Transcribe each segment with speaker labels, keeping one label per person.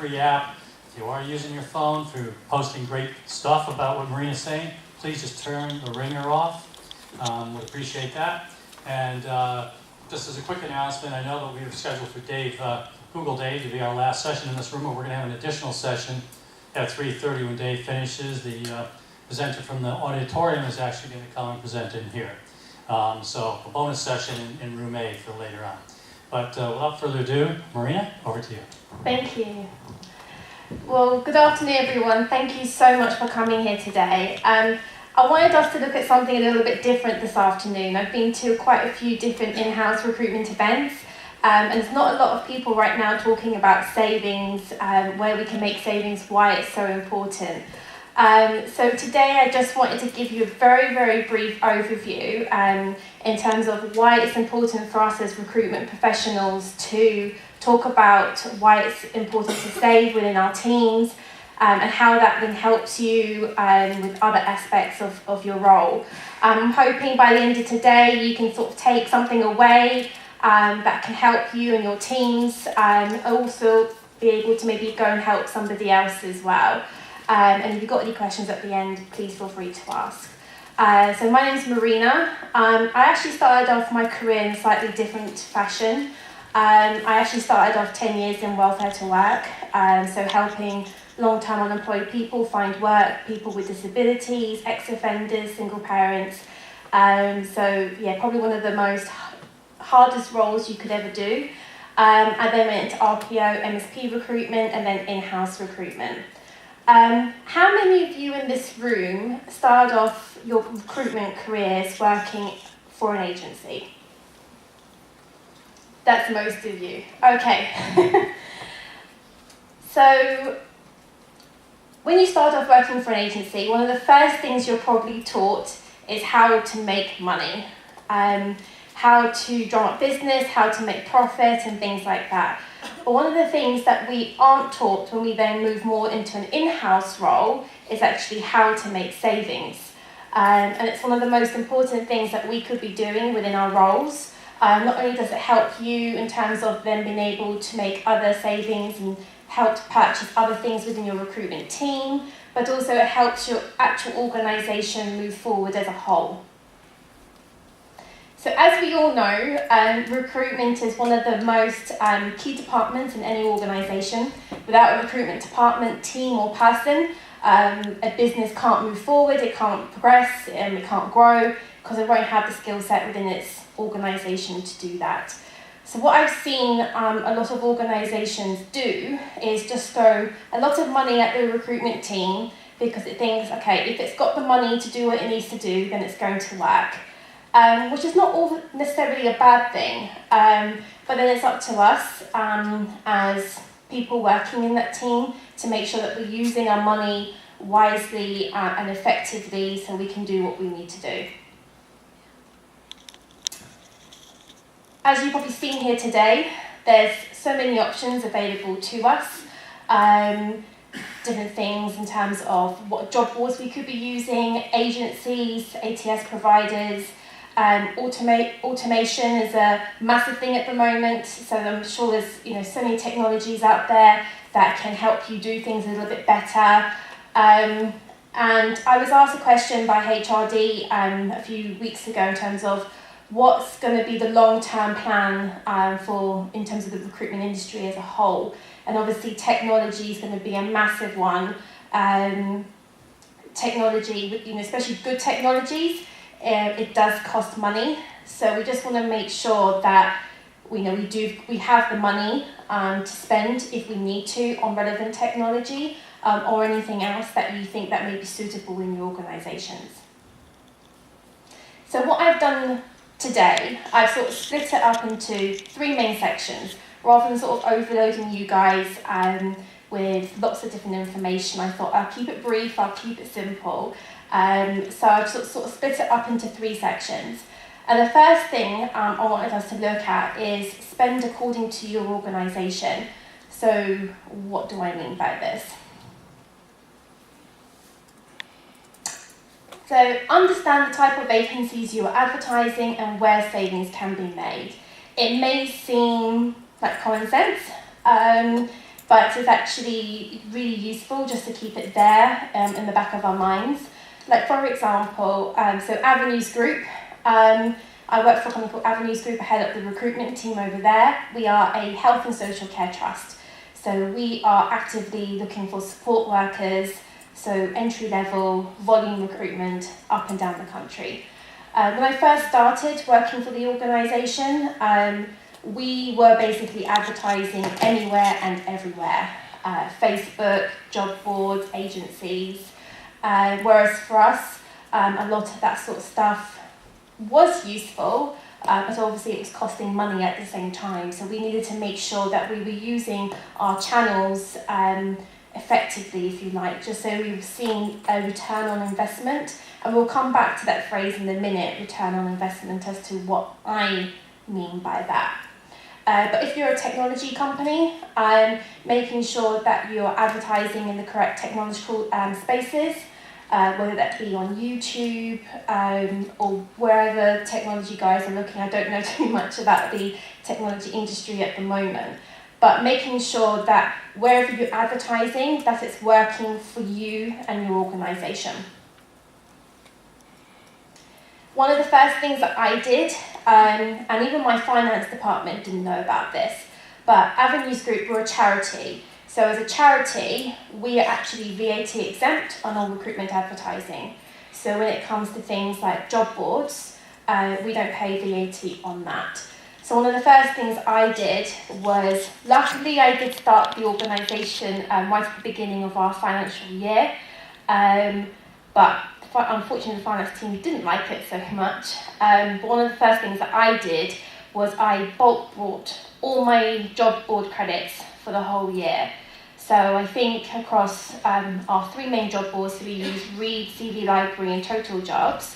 Speaker 1: free app. If you are using your phone through posting great stuff about what Marina's saying, please just turn the ringer off. Would appreciate that. And just as a quick announcement, I know that we were scheduled for Google Day to be our last session in this room, but we're going to have an additional session at 3:30 when Dave finishes. The presenter from the auditorium is actually going to come and present in here. So a bonus session in room A for later on. But without further ado, Marina, over to you.
Speaker 2: Thank you. Well, good afternoon, everyone. Thank you so much for coming here today. I wanted us to look at something a little bit different this afternoon. I've been to quite a few different in-house recruitment events, and there's not a lot of people right now talking about savings, where we can make savings, why it's so important. So today I just wanted to give you a very, very brief overview in terms of why it's important for us as recruitment professionals to talk about why it's important to save within our teams, and how that then helps you with other aspects of your role. I'm hoping by the end of today you can sort of take something away that can help you and your teams, and also be able to maybe go and help somebody else as well. And if you've got any questions at the end, please feel free to ask. So my name's Marina. I actually started off my career in a slightly different fashion. I actually started off 10 years in welfare to work, so helping long-term unemployed people find work, people with disabilities, ex-offenders, single parents. So yeah, probably one of the most hardest roles you could ever do. I then went into RPO, MSP recruitment, and then in-house recruitment. How many of you in this room started off your recruitment careers working for an agency? That's most of you. Okay. So, when you start off working for an agency, one of the first things you're probably taught is how to make money, how to drum up business, how to make profit, and things like that. But one of the things that we aren't taught when we then move more into an in-house role is actually how to make savings. And it's one of the most important things that we could be doing within our roles. Not only does it help you in terms of them being able to make other savings and help to purchase other things within your recruitment team, but also it helps your actual organisation move forward as a whole. So as we all know, recruitment is one of the most key departments in any organisation. Without a recruitment department, team or person, a business can't move forward, it can't progress, it can't grow, because it won't have the skill set within its organisation to do that. So what I've seen a lot of organisations do is just throw a lot of money at the recruitment team because it thinks, okay, if it's got the money to do what it needs to do, then it's going to work. Which is not all necessarily a bad thing, but then it's up to us as people working in that team to make sure that we're using our money wisely and effectively so we can do what we need to do. As you've probably seen here today, there's so many options available to us, different things in terms of what job boards we could be using, agencies, ATS providers. Automation is a massive thing at the moment, so I'm sure there's so many technologies out there that can help you do things a little bit better. And I was asked a question by HRD a few weeks ago in terms of what's going to be the long-term plan in terms of the recruitment industry as a whole. And obviously technology is going to be a massive one. Technology, especially good technologies, it does cost money, so we just want to make sure that we have the money to spend if we need to on relevant technology or anything else that you think that may be suitable in your organisations. So what I've done today, I've sort of split it up into three main sections. Rather than sort of overloading you guys with lots of different information, I thought I'll keep it brief, I'll keep it simple. So I've sort of split it up into three sections. And the first thing I wanted us to look at is spend according to your organisation. So what do I mean by this? So understand the type of vacancies you are advertising and where savings can be made. It may seem like common sense, but but it's actually really useful just to keep it there in the back of our minds. Like for example, so Avenues Group, I work for a company called Avenues Group. I head up the recruitment team over there. We are a health and social care trust. So we are actively looking for support workers, so entry-level volume recruitment up and down the country. When I first started working for the organisation, we were basically advertising anywhere and everywhere. Facebook, job boards, agencies. Whereas for us, a lot of that sort of stuff was useful, but obviously it was costing money at the same time. So we needed to make sure that we were using our channels effectively, if you like, just so we were seeing a return on investment. And we'll come back to that phrase in a minute, return on investment, as to what I mean by that. But if you're a technology company, making sure that you're advertising in the correct technological spaces, whether that be on YouTube or wherever technology guys are looking. I don't know too much about the technology industry at the moment, but making sure that wherever you're advertising, that it's working for you and your organisation. One of the first things that I did, and even my finance department didn't know about this, but Avenues Group, we're a charity. So as a charity, we are actually VAT exempt on all recruitment advertising. So when it comes to things like job boards, we don't pay VAT on that. So one of the first things I did was, luckily I did start the organisation right at the beginning of our financial year, but unfortunately the finance team didn't like it so much. But one of the first things that I did was I bulk bought all my job board credits for the whole year. So I think across our three main job boards, so we use Reed, CV Library and Total Jobs,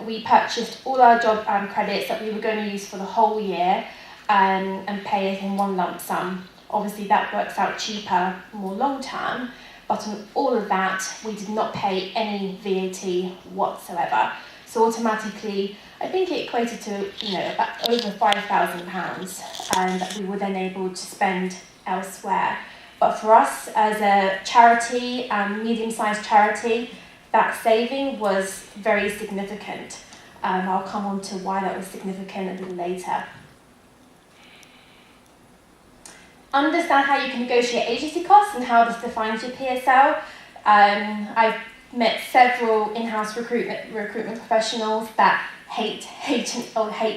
Speaker 2: we purchased all our job credits that we were going to use for the whole year and pay it in one lump sum. Obviously that works out cheaper, more long term, but on all of that, we did not pay any VAT whatsoever. So automatically, I think it equated to about over £5,000 that we were then able to spend elsewhere. But for us as a charity, medium-sized charity, that saving was very significant. I'll come on to why that was significant a little later. Understand how you can negotiate agency costs and how this defines your PSL. I've met several in-house recruitment professionals that hate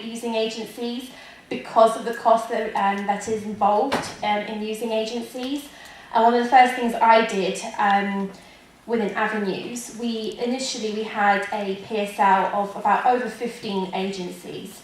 Speaker 2: using agencies because of the cost that is involved in using agencies. And one of the first things I did within Avenues, we had a PSL of about over 15 agencies.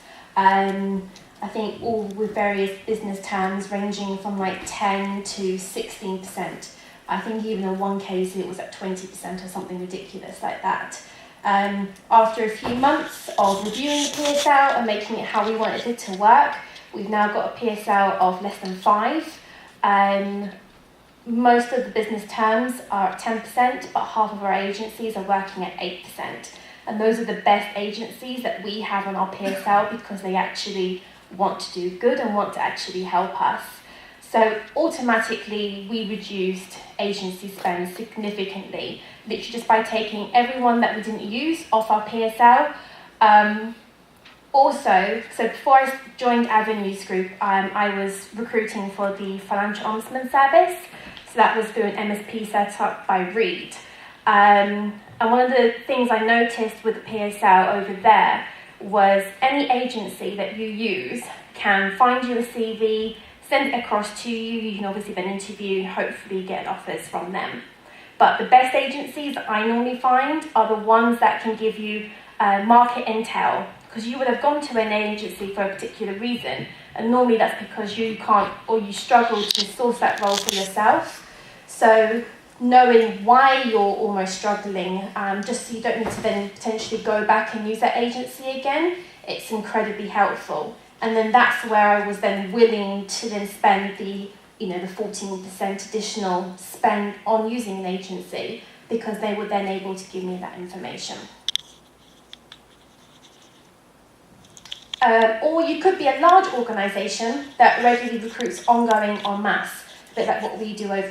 Speaker 2: I think all with various business terms ranging from like 10 to 16%. I think even in one case it was at 20% or something ridiculous like that. After a few months of reviewing the PSL and making it how we wanted it to work, we've now got a PSL of less than 5. Most of the business terms are at 10%, but half of our agencies are working at 8%. And those are the best agencies that we have on our PSL because they actually want to do good and want to actually help us. So automatically we reduced agency spend significantly, literally just by taking everyone that we didn't use off our PSL. Also, so before I joined Avenues Group, I was recruiting for the Financial Ombudsman Service. So that was through an MSP set up by Reed. And one of the things I noticed with the PSL over there was any agency that you use can find you a CV, send it across to you. You can obviously then interview and hopefully get offers from them. But the best agencies that I normally find are the ones that can give you market intel, because you would have gone to an agency for a particular reason, and normally that's because you can't or you struggle to source that role for yourself. So knowing why you're almost struggling, just so you don't need to then potentially go back and use that agency again, it's incredibly helpful. And then that's where I was then willing to then spend the 14% additional spend on using an agency, because they were then able to give me that information. Or you could be a large organisation that regularly recruits ongoing en masse. a bit like what we do over